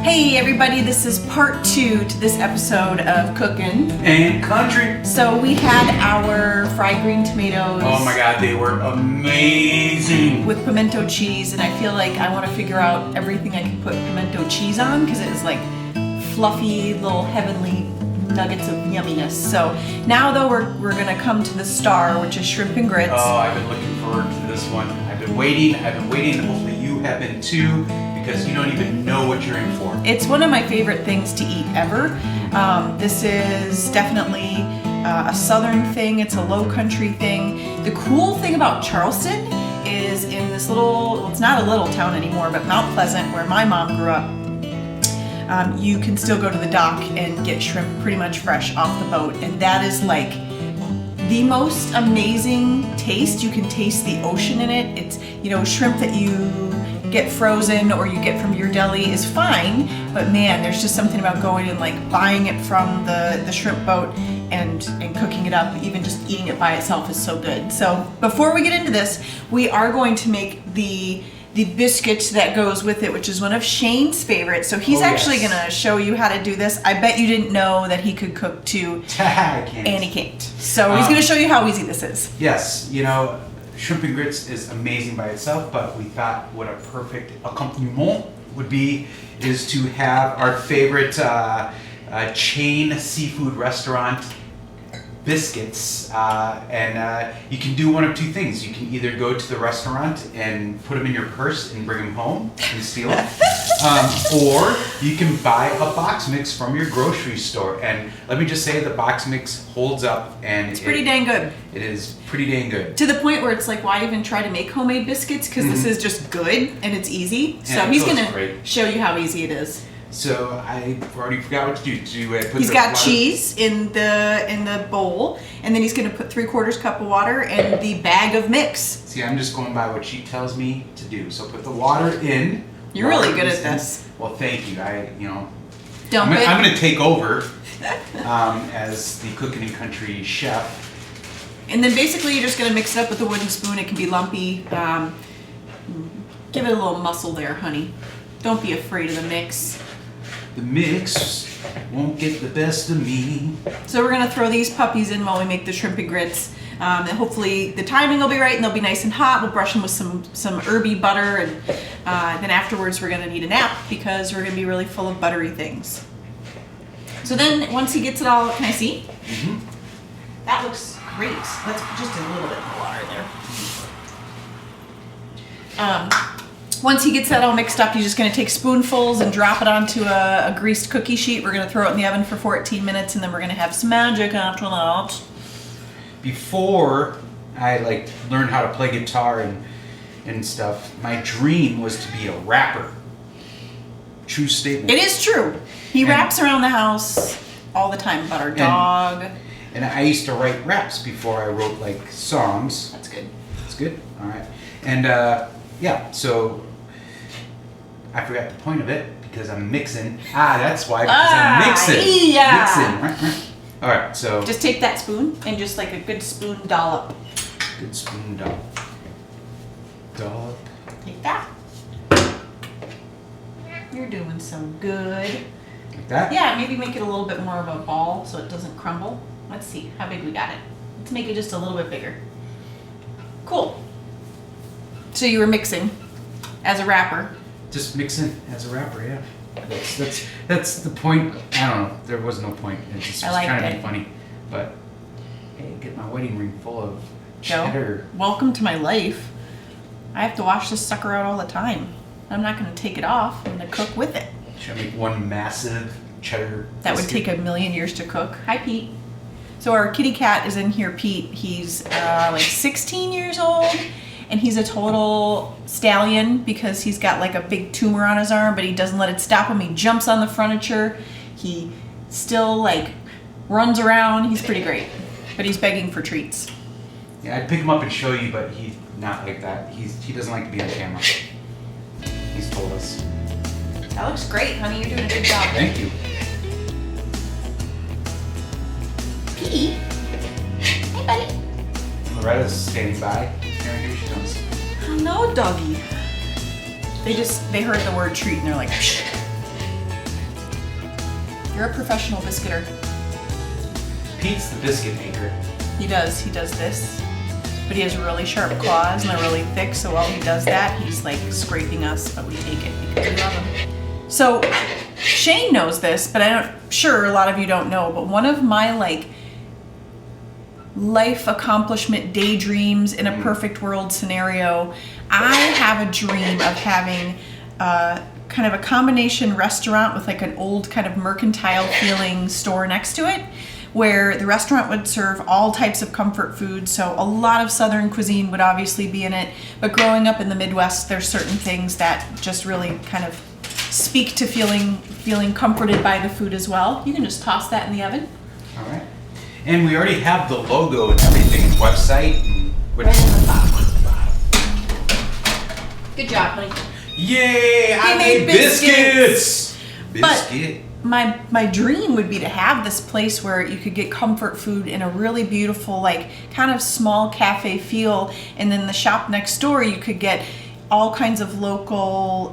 Hey everybody, this is part 2 to this episode of Cookin and Country. So we had our fried green tomatoes. Oh my god, they were amazing. With pimento cheese, and I feel like I want to figure out everything I can put pimento cheese on because it is like fluffy little heavenly nuggets of yumminess. So now though we're gonna come to the star, which is shrimp and grits. Oh, I've been looking forward to this one. I've been waiting, hopefully you have been too, because you don't even know what you're in for. It's one of my favorite things to eat ever. This is definitely a southern thing. It's a low country thing. The cool thing about Charleston is in this little, well, it's not a little town anymore, but Mount Pleasant, where my mom grew up, you can still go to the dock and get shrimp pretty much fresh off the boat. And that is like the most amazing taste. You can taste the ocean in it. It's, you know, shrimp that you get frozen or you get from your deli is fine, but man, there's just something about going and like buying it from the shrimp boat and cooking it up. Even just eating it by itself is so good. So before we get into this, we are going to make the biscuit that goes with it, which is one of Shane's favorites. So he's actually gonna show you how to do this. I bet you didn't know that he could cook too. I can't. And he can't. So he's gonna show you how easy this is. Yes, you know, shrimp and grits is amazing by itself, but we thought what a perfect accompaniment would be is to have our favorite chain seafood restaurant biscuits, and you can do one of two things. You can either go to the restaurant and put them in your purse and bring them home and steal them, or you can buy a box mix from your grocery store. And let me just say, the box mix holds up, and it's pretty dang good. It is pretty dang good. To the point where it's like, why even try to make homemade biscuits? Because this is just good and it's easy. So and he's gonna show you how easy it is. So I already forgot what to do. He's got cheese in the bowl, and then he's going to put 3/4 cup of water and the bag of mix. See, I'm just going by what she tells me to do. So put the water in. You're really good at this. Well, thank you. Dump it. I'm going to take over as the Cookin and Country chef. And then basically you're just going to mix it up with a wooden spoon. It can be lumpy. Give it a little muscle there, honey. Don't be afraid of the mix. The mix won't get the best of me. So we're gonna throw these puppies in while we make the shrimp and grits. And hopefully the timing will be right and they'll be nice and hot. We'll brush them with some herby butter, and then afterwards we're gonna need a nap because we're gonna be really full of buttery things. So then once he gets it all, can I see? Mm-hmm. That looks great. Let's put just a little bit of water there. Once he gets that all mixed up, he's just going to take spoonfuls and drop it onto a greased cookie sheet. We're going to throw it in the oven for 14 minutes, and then we're going to have some magic after that. Before I learned how to play guitar and stuff, my dream was to be a rapper. True statement. It is true. He raps around the house all the time about our dog. And I used to write raps before I wrote songs. That's good. That's good. All right. And yeah, so I forgot the point of it because I'm mixing. That's why, because I'm mixing. Yeah. Mixing. All right, so. Just take that spoon and just like a good spoon dollop. Good spoon dollop. Dollop. Take that. You're doing so good. Like that? Yeah, maybe make it a little bit more of a ball so it doesn't crumble. Let's see how big we got it. Let's make it just a little bit bigger. Cool. So you were mixing as a rapper. Just mixing as a rapper, yeah. That's the point. I don't know. There was no point. It just was trying to be funny. But hey, get my wedding ring full of cheddar. Welcome to my life. I have to wash this sucker out all the time. I'm not going to take it off. I'm going to cook with it. Should I make one massive cheddar That would take a million years to cook. Hi, Pete. So our kitty cat is in here, Pete. He's like 16 years old. And he's a total stallion because he's got like a big tumor on his arm, but he doesn't let it stop him. He jumps on the furniture. He still runs around. He's pretty great, but he's begging for treats. Yeah, I'd pick him up and show you, but he's not like that. He doesn't like to be on camera. He's told us. That looks great, honey. You're doing a good job. Thank you. Pete. Hey, buddy. Loretta's standing by. Here she comes. Oh, no, doggy. They heard the word treat and they're like, psh. You're a professional biscuiter. Pete's the biscuit maker. He does this. But he has really sharp claws and they're really thick, so while he does that, he's like scraping us, but we take it because we love him. So Shane knows this, but sure a lot of you don't know, but one of my like life accomplishment daydreams in a perfect world scenario, I have a dream of having kind of a combination restaurant with like an old kind of mercantile feeling store next to it, where the restaurant would serve all types of comfort food. So a lot of Southern cuisine would obviously be in it, but growing up in the Midwest, there's certain things that just really kind of speak to feeling comforted by the food as well. You can just toss that in the oven. All right. And we already have the logo and everything, website. And Right in the bottom. Good job, honey. Yay! I made made biscuits! But my dream would be to have this place where you could get comfort food in a really beautiful, like kind of small cafe feel, and then the shop next door you could get all kinds of local,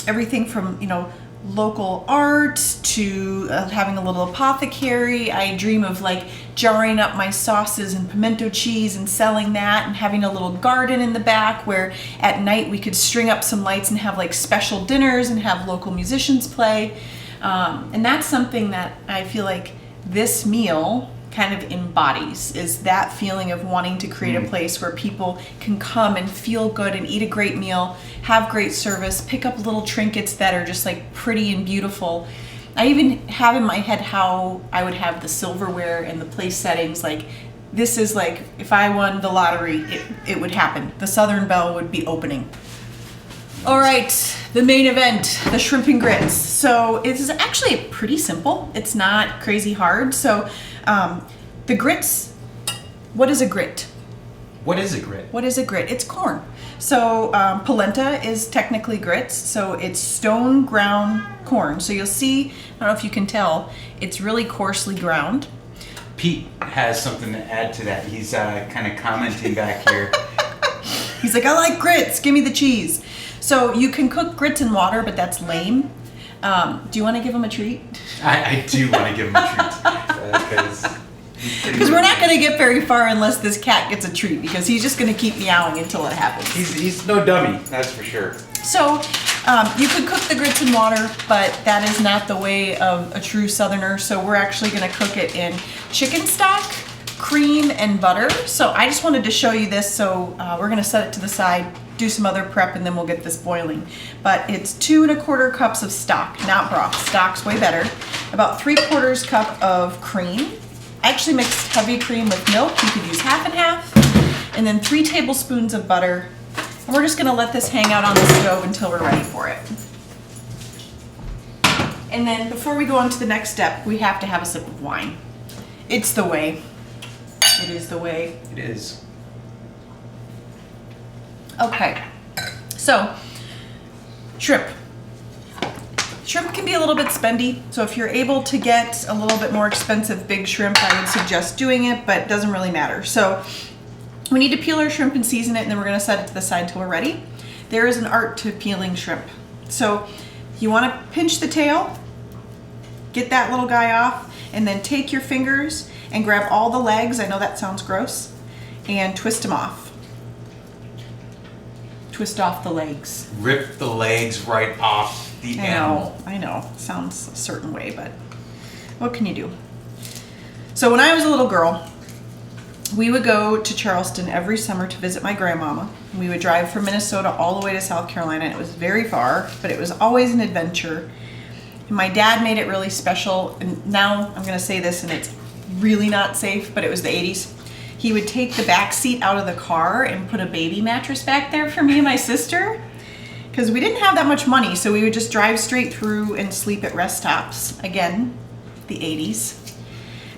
everything from, you know, local art to having a little apothecary. I dream of like jarring up my sauces and pimento cheese and selling that, and having a little garden in the back where at night we could string up some lights and have like special dinners and have local musicians play. And that's something that I feel like this meal kind of embodies, is that feeling of wanting to create a place where people can come and feel good and eat a great meal, have great service, pick up little trinkets that are just like pretty and beautiful. I even have in my head how I would have the silverware and the place settings. Like, this is like, if I won the lottery, it would happen. The Southern Belle would be opening. All right, the main event, the shrimp and grits. So it is actually pretty simple. It's not crazy hard. So the grits, what is a grit? What is a grit? What is a grit? It's corn. So polenta is technically grits. So it's stone ground corn. So you'll see, I don't know if you can tell, it's really coarsely ground. Pete has something to add to that. He's kind of commenting back here. He's like, I like grits, give me the cheese. So you can cook grits in water, but that's lame. Do you want to give him a treat? I do want to give him a treat. Because we're not going to get very far unless this cat gets a treat, because he's just going to keep meowing until it happens. He's no dummy, that's for sure. So you could cook the grits in water, but that is not the way of a true Southerner. So we're actually going to cook it in chicken stock, cream, and butter. So I just wanted to show you this. So we're going to set it to the side, do some other prep, and then we'll get this boiling. But it's 2 1/4 cups of stock, not broth. Stock's way better. About 3/4 cup of cream. I actually mixed heavy cream with milk. You could use half and half. And then 3 tablespoons of butter. And we're just gonna let this hang out on the stove until we're ready for it. And then before we go on to the next step, we have to have a sip of wine. It's the way. It is the way. It is. Okay, so shrimp. Shrimp can be a little bit spendy, so if you're able to get a little bit more expensive big shrimp, I would suggest doing it, but it doesn't really matter. So we need to peel our shrimp and season it, and then we're gonna set it to the side till we're ready. There is an art to peeling shrimp. So you wanna pinch the tail, get that little guy off, and then take your fingers and grab all the legs, I know that sounds gross, and twist them off. Twist off the legs. Rip the legs right off the animal. I know. Sounds a certain way, but what can you do? So when I was a little girl, we would go to Charleston every summer to visit my grandmama. We would drive from Minnesota all the way to South Carolina. It was very far, but it was always an adventure. And my dad made it really special. And now I'm going to say this, and it's really not safe, but it was the 80s. He would take the back seat out of the car and put a baby mattress back there for me and my sister, because we didn't have that much money, so we would just drive straight through and sleep at rest stops. Again, the 80s.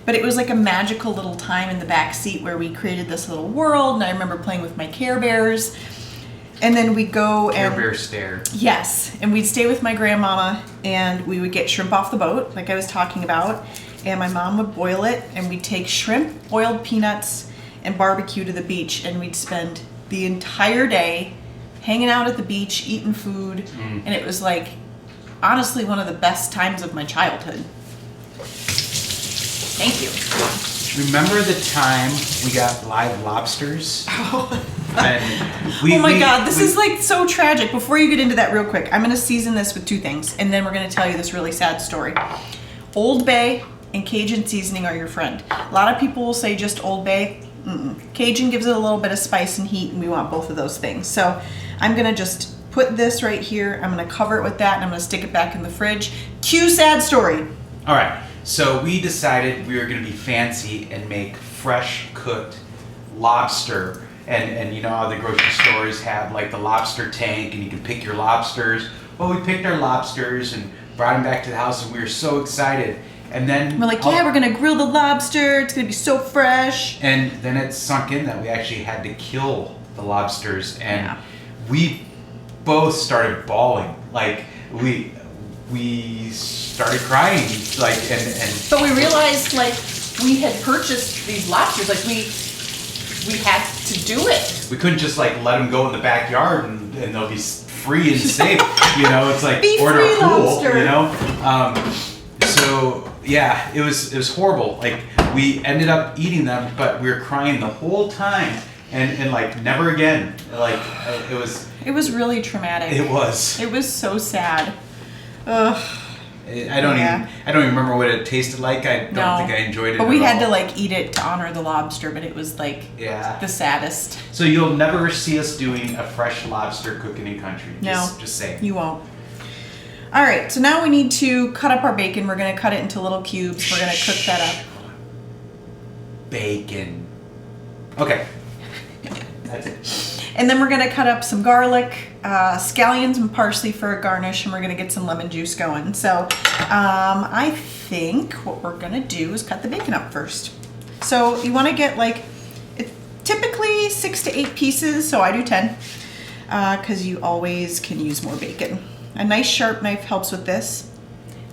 But it was like a magical little time in the back seat where we created this little world, and I remember playing with my Care Bears. And then we'd go and... Care Bear stare. Yes, and we'd stay with my grandmama, and we would get shrimp off the boat, like I was talking about, and my mom would boil it, and we'd take shrimp, boiled peanuts, and barbecue to the beach, and we'd spend the entire day hanging out at the beach, eating food, and it was like, honestly, one of the best times of my childhood. Thank you. Remember the time we got live lobsters? Oh my God, this is like so tragic. Before you get into that real quick, I'm gonna season this with two things, and then we're gonna tell you this really sad story. Old Bay and Cajun seasoning are your friend. A lot of people will say just Old Bay. Cajun gives it a little bit of spice and heat, and we want both of those things. So I'm gonna just put this right here. I'm gonna cover it with that, and I'm gonna stick it back in the fridge. Cue sad story. All right, so we decided we were gonna be fancy and make fresh cooked lobster. And you know how the grocery stores have like the lobster tank and you can pick your lobsters. Well, we picked our lobsters and brought them back to the house and we were so excited. And then We're like, yeah, we're gonna grill the lobster. It's gonna be so fresh. And then it sunk in that we actually had to kill the lobsters, and we both started bawling. Like we started crying. Like and. But we realized like we had purchased these lobsters. Like we had to do it. We couldn't just like let them go in the backyard and they'll be free and safe. You know, it's like Be or in free, a pool. lobster. You know. So yeah, it was horrible. Like we ended up eating them, but we were crying the whole time, and like never again. Like it was. It was really traumatic. It was. It was so sad. Ugh. I don't even remember what it tasted like. I don't think I enjoyed it. But we at had all. to like eat it to honor the lobster, but it was like the saddest. So you'll never see us doing a fresh lobster cooking in country. No, just say you won't. All right, so now we need to cut up our bacon. We're gonna cut it into little cubes. We're gonna cook that up. Bacon. Okay. That's it. And then we're gonna cut up some garlic, scallions and parsley for a garnish, and we're gonna get some lemon juice going. So I think what we're gonna do is cut the bacon up first. So you wanna get like, typically 6 to 8 pieces, so I do 10, because you always can use more bacon. A nice sharp knife helps with this.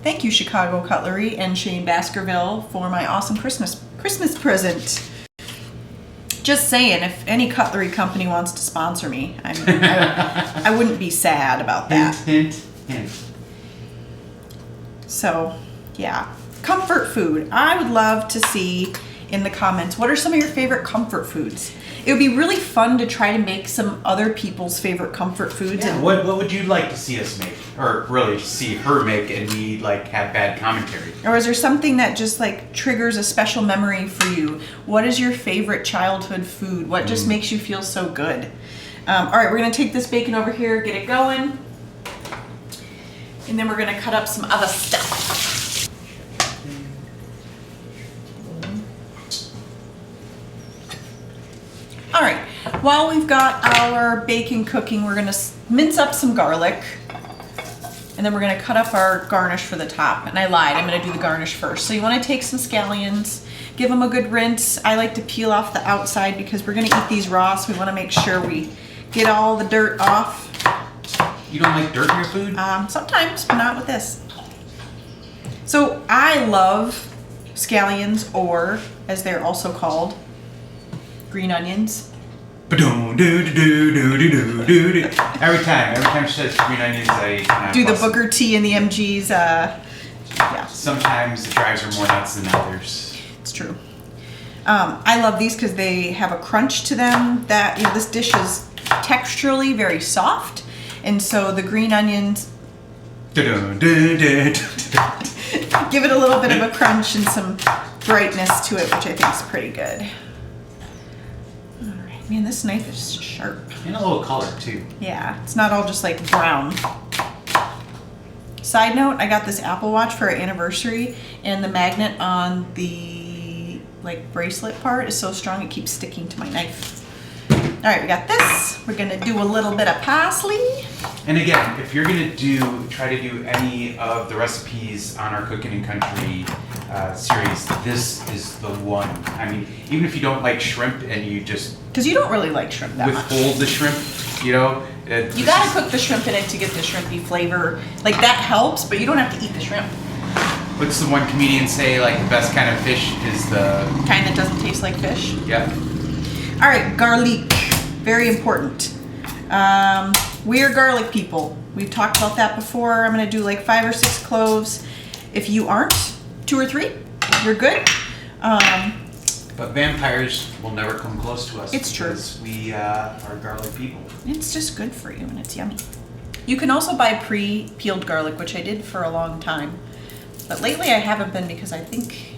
Thank you, Chicago Cutlery and Shane Baskerville, for my awesome Christmas present. Just saying, if any cutlery company wants to sponsor me, I wouldn't be sad about that. Hint, hint. So, yeah. Comfort food. I would love to see in the comments, what are some of your favorite comfort foods? It would be really fun to try to make some other people's favorite comfort foods. Yeah, what would you like to see us make? Or really see her make and we like have bad commentary? Or is there something that just like triggers a special memory for you? What is your favorite childhood food? What just makes you feel so good? All right, we're gonna take this bacon over here, get it going. And then we're gonna cut up some other stuff. All right, while we've got our bacon cooking, we're gonna mince up some garlic, and then we're gonna cut up our garnish for the top. And I lied, I'm gonna do the garnish first. So you wanna take some scallions, give them a good rinse. I like to peel off the outside because we're gonna eat these raw, so we wanna make sure we get all the dirt off. You don't like dirt in your food? Sometimes, but not with this. So I love scallions, or as they're also called, green onions. Every time she says green onions, I do the Booker T and the MGs. Yeah. Sometimes the drives are more nuts than others. It's true. I love these because they have a crunch to them. That this dish is texturally very soft, and so the green onions give it a little bit of a crunch and some brightness to it, which I think is pretty good. Man, this knife is sharp. And a little color too. Yeah, it's not all just like brown. Side note, I got this Apple Watch for our anniversary, and the magnet on the like bracelet part is so strong it keeps sticking to my knife. All right, we got this. We're gonna do a little bit of parsley. And again, if you're gonna try to do any of the recipes on our Cookin' in Country series, this is the one. I mean, even if you don't like shrimp and you just because you don't really like shrimp that much. Withhold the shrimp, you know. You gotta cook the shrimp in it to get the shrimpy flavor. Like that helps, but you don't have to eat the shrimp. What's the one comedian say? Like the best kind of fish is the kind that doesn't taste like fish. Yeah. All right, garlic, very important. We're garlic people. We've talked about that before. I'm gonna do like 5 or 6 cloves. If you aren't, 2 or 3, you're good. But vampires will never come close to us. It's true. Because we are garlic people. It's just good for you and it's yummy. You can also buy pre-peeled garlic, which I did for a long time. But lately I haven't been because I think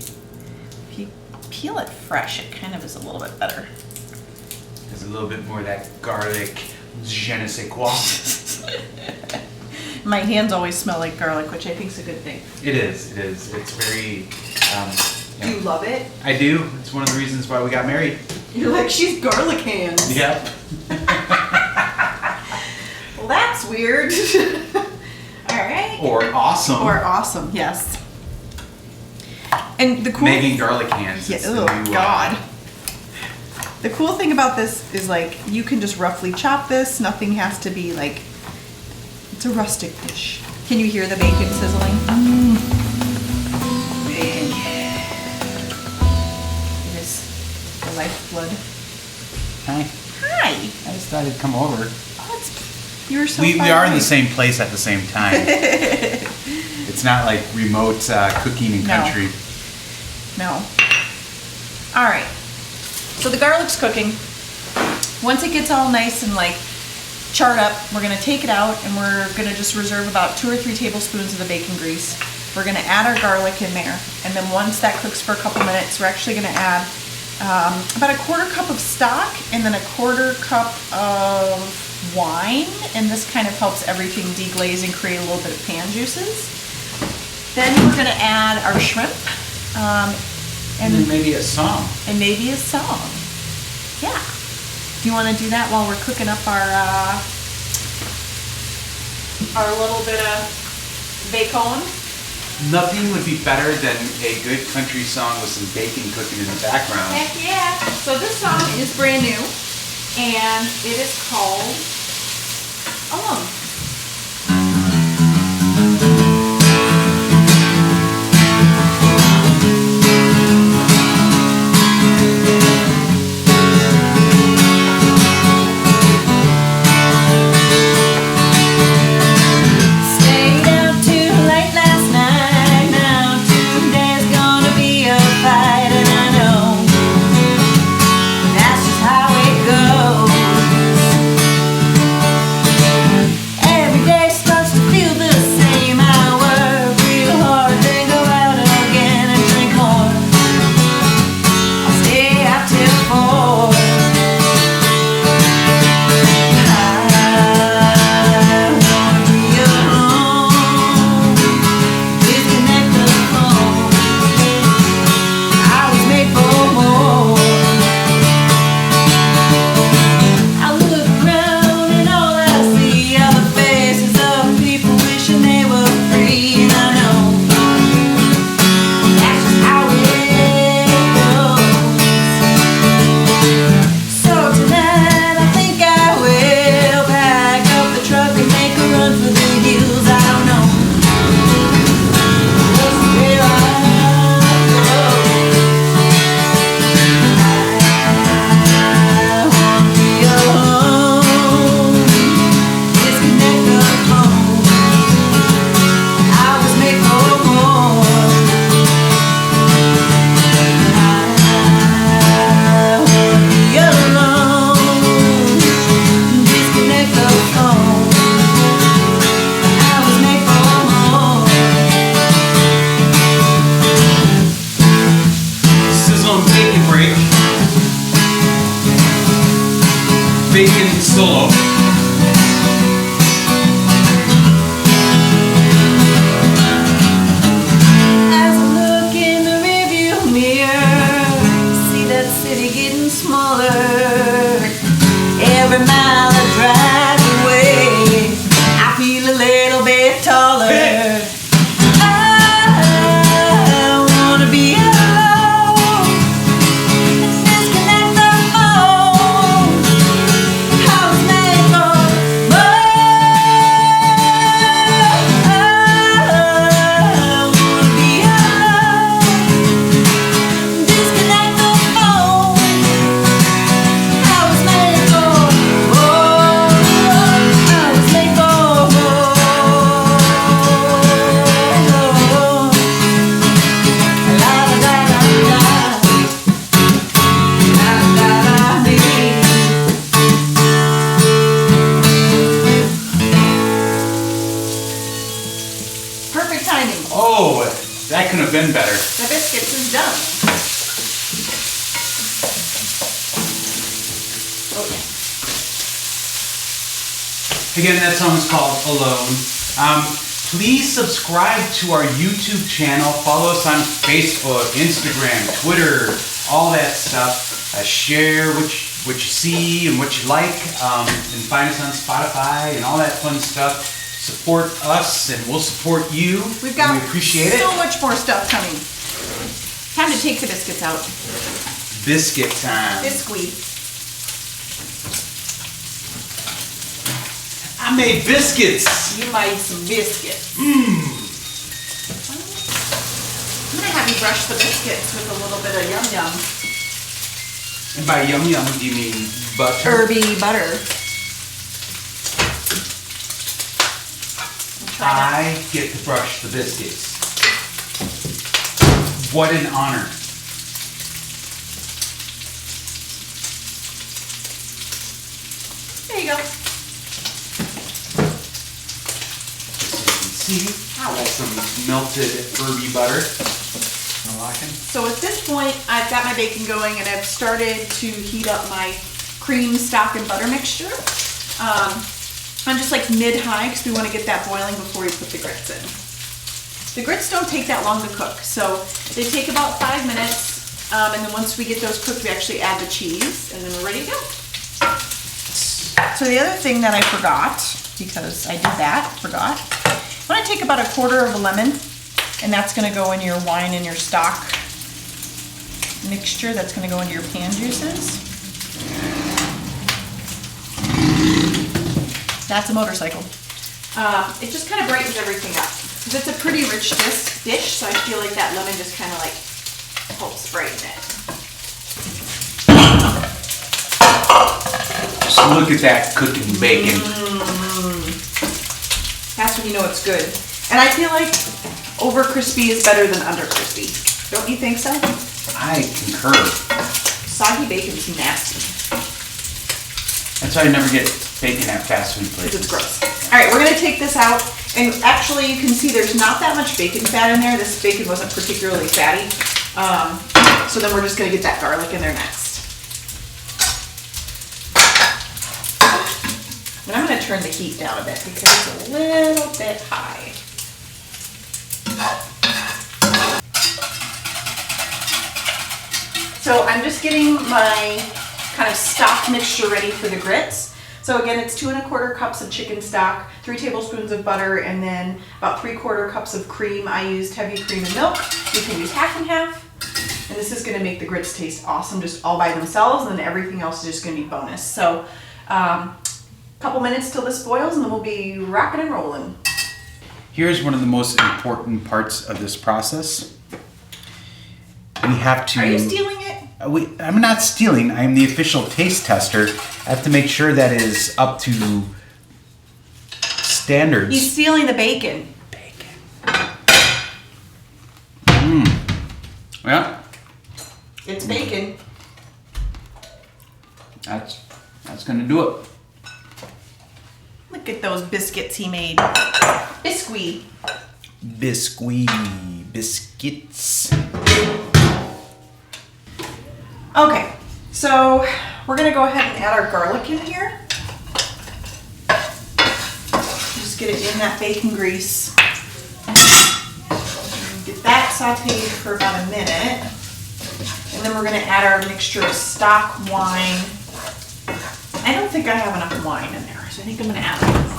if you peel it fresh, it kind of is a little bit better. There's a little bit more of that garlic je ne sais quoi. My hands always smell like garlic, which I think is a good thing. It is. It's very... Do you love it? I do. It's one of the reasons why we got married. You're like, she's garlic hands. Yep. Well, that's weird. All right. Or awesome. Or awesome, yes. And the cool... Megan Garlic Hands. Yeah, It's the oh, new, God. The cool thing about this is, like, you can just roughly chop this. Nothing has to be, like... It's a rustic dish. Can you hear the bacon sizzling? Bacon. It is the lifeblood. Hi. Hi. I just thought I'd come over. Oh, you were so We far are in away. the same place at the same time. It's not like remote cooking in No. country. No. All right. So the garlic's cooking. Once it gets all nice and like charred up, we're gonna take it out and we're gonna just reserve about 2 or 3 tablespoons of the bacon grease. We're gonna add our garlic in there. And then once that cooks for a couple minutes, we're actually gonna add about a 1/4 cup of stock and then a 1/4 cup of wine. And this kind of helps everything deglaze and create a little bit of pan juices. Then we're gonna add our shrimp. And then maybe a song. And maybe a song. Yeah. Do you want to do that while we're cooking up our little bit of bacon? Nothing would be better than a good country song with some bacon cooking in the background. Heck yeah. So this song is brand new and it is called Alone. Bacon solo. As I look in the rearview mirror, see that city getting smaller. Every mile I drive away, I feel a little bit taller. I wanna be alone and disconnect the phone. I was made Perfect timing. Oh, that couldn't have been better. The biscuits is done. Okay. Again, that song is called Alone. Please subscribe to our YouTube channel. Follow us on Facebook, Instagram, Twitter, all that stuff. Share what you see and what you like, and find us on Spotify and all that fun stuff. Support us, and we'll support you. We've got we appreciate it. so much more stuff coming. Time to take the biscuits out. Biscuit time. Biscuit. I made biscuits. You made some biscuits. Mmm. I'm gonna have you brush the biscuits with a little bit of yum yum. And by yum yum, do you mean butter? Herby butter. I get to brush the biscuits. What an honor. There you go. So you can see some melted herby butter. So at this point, I've got my bacon going and I've started to heat up my cream, stock, and butter mixture. I'm just like mid-high because we want to get that boiling before we put the grits in. The grits don't take that long to cook, so they take about 5 minutes. And then once we get those cooked, we actually add the cheese and then we're ready to go. So the other thing that I forgot, because I did that, forgot, I'm going to take about 1/4 of a lemon. And that's going to go in your wine and your stock mixture. That's going to go into your pan juices. That's a motorcycle. It just kind of brightens everything up. Because it's a pretty rich dish, so I feel like that lemon just kind of like helps brighten it. Just look at that cooking bacon. That's when you know it's good. And I feel like over crispy is better than under crispy. Don't you think so? I concur. Soggy bacon's nasty. That's why I never get bacon at fast food places. Because it's gross. All right, we're gonna take this out. And actually you can see there's not that much bacon fat in there. This bacon wasn't particularly fatty. So then we're just gonna get that garlic in there next. And I'm gonna turn the heat down a bit because it's a little bit high. So I'm just getting my kind of stock mixture ready for the grits. So again, it's 2 1/4 cups of chicken stock, 3 tablespoons of butter, and then about 3/4 cups of cream. I used heavy cream and milk. You can use half and half. And this is gonna make the grits taste awesome just all by themselves, and then everything else is just gonna be bonus. So couple minutes till this boils, and then we'll be rocking and rolling. Here's one of the most important parts of this process. We have to... Are you stealing it? I'm not stealing. I'm the official taste tester. I have to make sure that it is up to standards. He's stealing the bacon. Yeah. It's bacon. That's gonna do it. Look at those biscuits he made. Biscuit. Biscuits. Okay, so we're gonna go ahead and add our garlic in here. Just get it in that bacon grease. Get that sauteed for about a minute. And then we're gonna add our mixture of stock, wine. I don't think I have enough wine in there, so I think I'm gonna add a little more.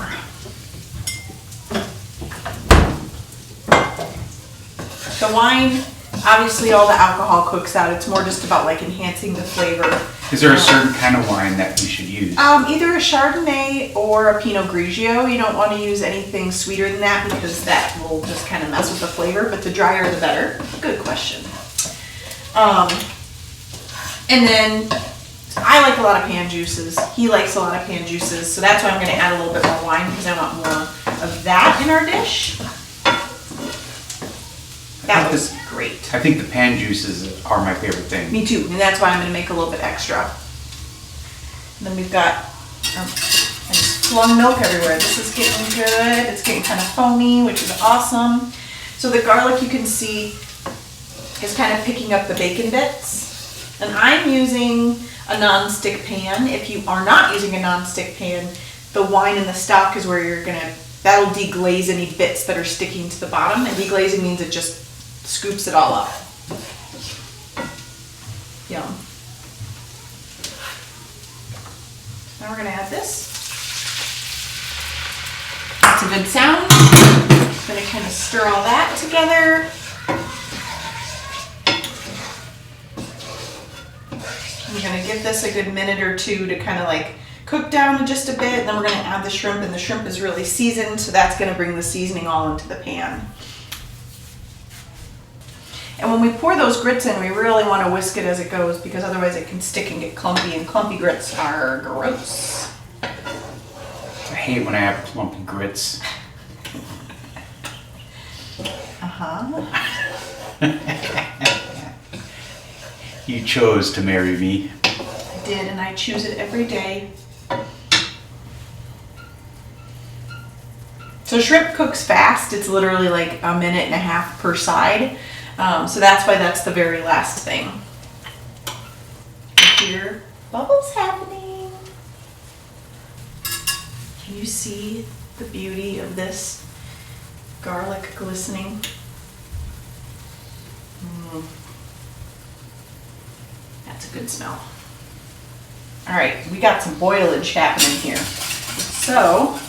The wine, obviously all the alcohol cooks out. It's more just about like enhancing the flavor. Is there a certain kind of wine that we should use? Either a Chardonnay or a Pinot Grigio. You don't want to use anything sweeter than that because that will just kind of mess with the flavor, but the drier the better. Good question. And then I like a lot of pan juices. He likes a lot of pan juices, so that's why I'm going to add a little bit more wine because I want more of that in our dish. That was great. I think the pan juices are my favorite thing. Me too, and that's why I'm going to make a little bit extra. And then we've got, I just flung milk everywhere. This is getting good. It's getting kind of foamy, which is awesome. So the garlic, you can see, is kind of picking up the bacon bits. And I'm using a non-stick pan. If you are not using a non-stick pan, the wine and the stock is where you're gonna, that'll deglaze any bits that are sticking to the bottom. And deglazing means it just scoops it all up. Yum. Now we're gonna add this. That's a good sound. I'm gonna kind of stir all that together. I'm gonna give this a good minute or two to kind of like cook down just a bit, and then we're gonna add the shrimp, and the shrimp is really seasoned, so that's gonna bring the seasoning all into the pan. And when we pour those grits in, we really want to whisk it as it goes, because otherwise it can stick and get clumpy, and clumpy grits are gross. I hate when I have clumpy grits. You chose to marry me. I did, and I choose it every day. So shrimp cooks fast. It's literally like a minute and a half per side. So that's why that's the very last thing. I hear bubbles happening. Can you see the beauty of this garlic glistening? That's a good smell. All right, we got some boilage happening here. So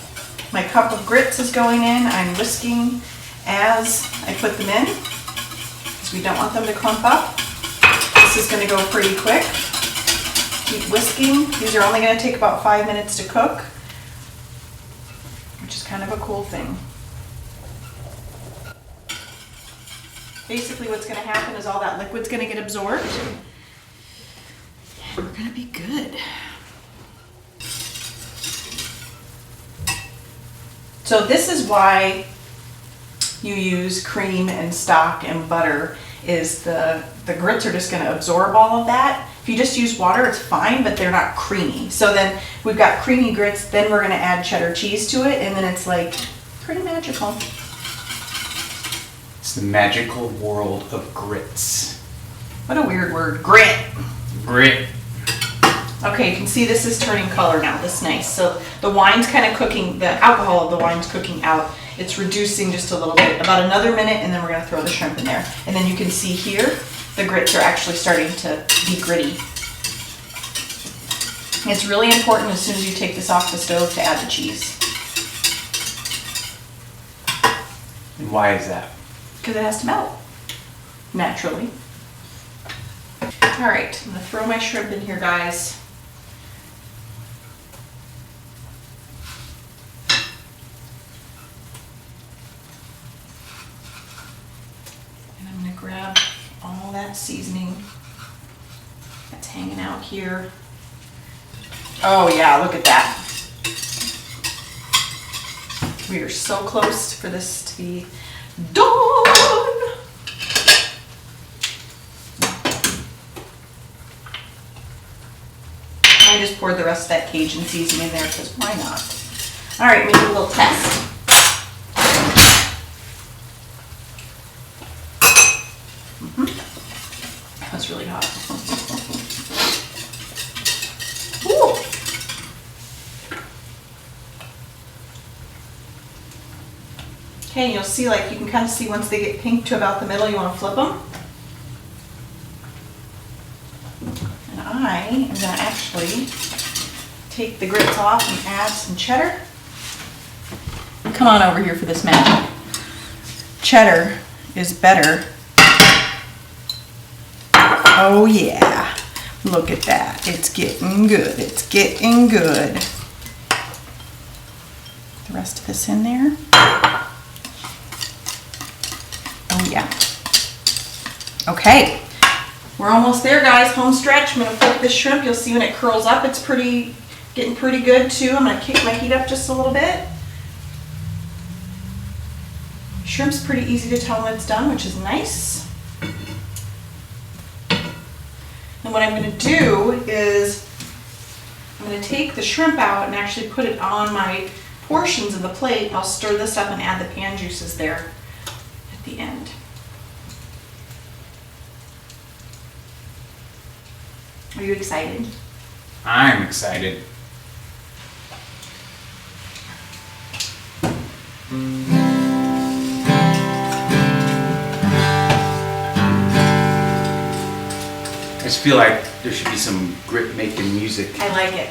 my cup of grits is going in. I'm whisking as I put them in, because we don't want them to clump up. This is going to go pretty quick. Keep whisking. These are only going to take about 5 minutes to cook, which is kind of a cool thing. Basically what's going to happen is all that liquid's going to get absorbed, and we're going to be good. So this is why you use cream and stock and butter, is the grits are just going to absorb all of that. If you just use water, it's fine, but they're not creamy. So then we've got creamy grits, then we're going to add cheddar cheese to it, and then it's like pretty magical. It's the magical world of grits. What a weird word, grit. Grit. Okay, you can see this is turning color now. This is nice. So the wine's kind of cooking, the alcohol of the wine's cooking out. It's reducing just a little bit, about another minute, and then we're going to throw the shrimp in there. And then you can see here, the grits are actually starting to be gritty. It's really important as soon as you take this off the stove to add the cheese. And why is that? Because it has to melt, naturally. All right, I'm going to throw my shrimp in here, guys. And I'm going to grab all that seasoning that's hanging out here. Oh yeah, look at that. We are so close for this to be done. I just poured the rest of that Cajun seasoning in there because why not? All right, we do a little test. That was really hot. Ooh. Okay, you'll see, like, you can kind of see once they get pink to about the middle, you want to flip them. And I am going to actually take the grits off and add some cheddar. Come on over here for this magic. Cheddar is better. Oh yeah, look at that. It's getting good. It's getting good. The rest of this in there. Oh yeah. Okay, we're almost there, guys. Home stretch. I'm gonna flip this shrimp. You'll see when it curls up, it's getting pretty good too. I'm gonna kick my heat up just a little bit. Shrimp's pretty easy to tell when it's done, which is nice. And what I'm gonna do is I'm gonna take the shrimp out and actually put it on my portions of the plate. I'll stir this up and add the pan juices there at the end. Are you excited? I'm excited. I just feel like there should be some grit making music. I like it.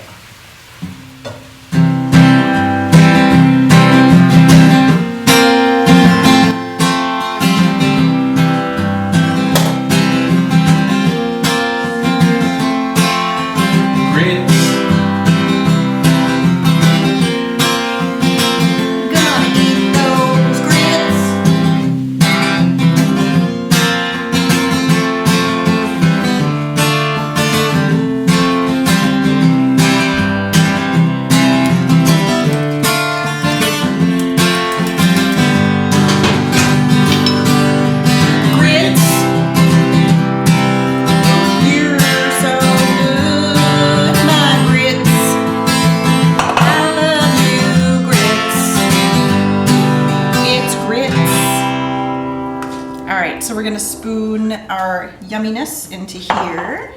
So we're gonna spoon our yumminess into here.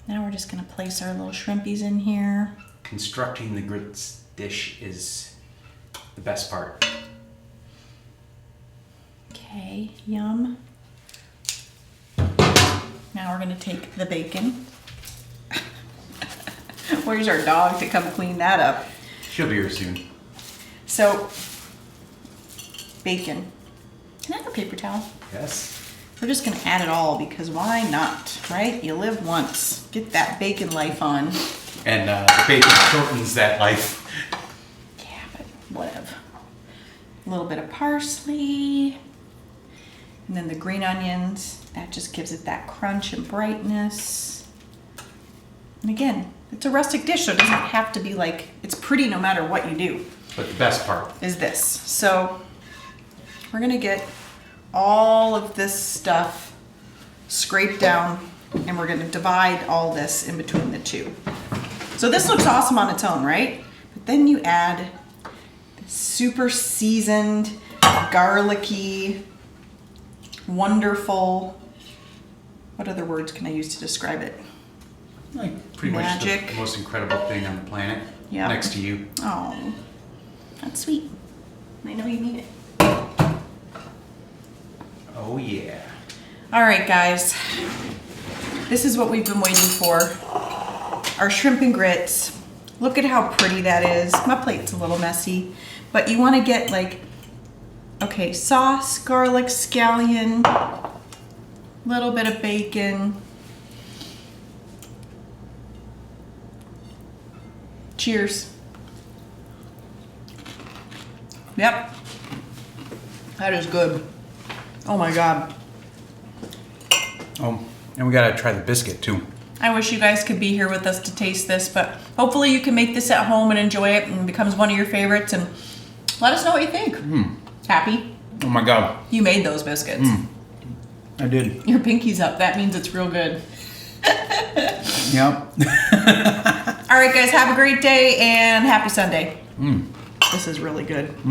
Now we're just gonna place our little shrimpies in here. Constructing the grits dish is the best part. Okay, yum. Now we're gonna take the bacon. Where's our dog to come clean that up? She'll be here soon. So, bacon. Can I have a paper towel? Yes. We're just gonna add it all because why not, right? You live once. Get that bacon life on. And the bacon shortens that life. Yeah, but whatever. A little bit of parsley. And then the green onions. That just gives it that crunch and brightness. And again, it's a rustic dish, so it doesn't have to be like, it's pretty no matter what you do. But the best part is this. So we're gonna get all of this stuff scraped down and we're gonna divide all this in between the two. So this looks awesome on its own, right? But then you add this super seasoned, garlicky, wonderful, what other words can I use to describe it? like pretty Magic. much the most incredible thing on the planet. Yeah. Next to you. Oh, that's sweet. I know you mean it. Oh yeah. All right, guys. This is what we've been waiting for. Our shrimp and grits. Look at how pretty that is. My plate's a little messy, but you want to get like, okay, sauce, garlic, scallion, little bit of bacon. Cheers. Yep. That is good. Oh my God. Oh, and we gotta try the biscuit too. I wish you guys could be here with us to taste this, but hopefully you can make this at home and enjoy it and it becomes one of your favorites, and let us know what you think. Happy? Oh my God. You made those biscuits. I did. Your pinky's up. That means it's real good. Yep. All right, guys, have a great day and happy Sunday. This is really good.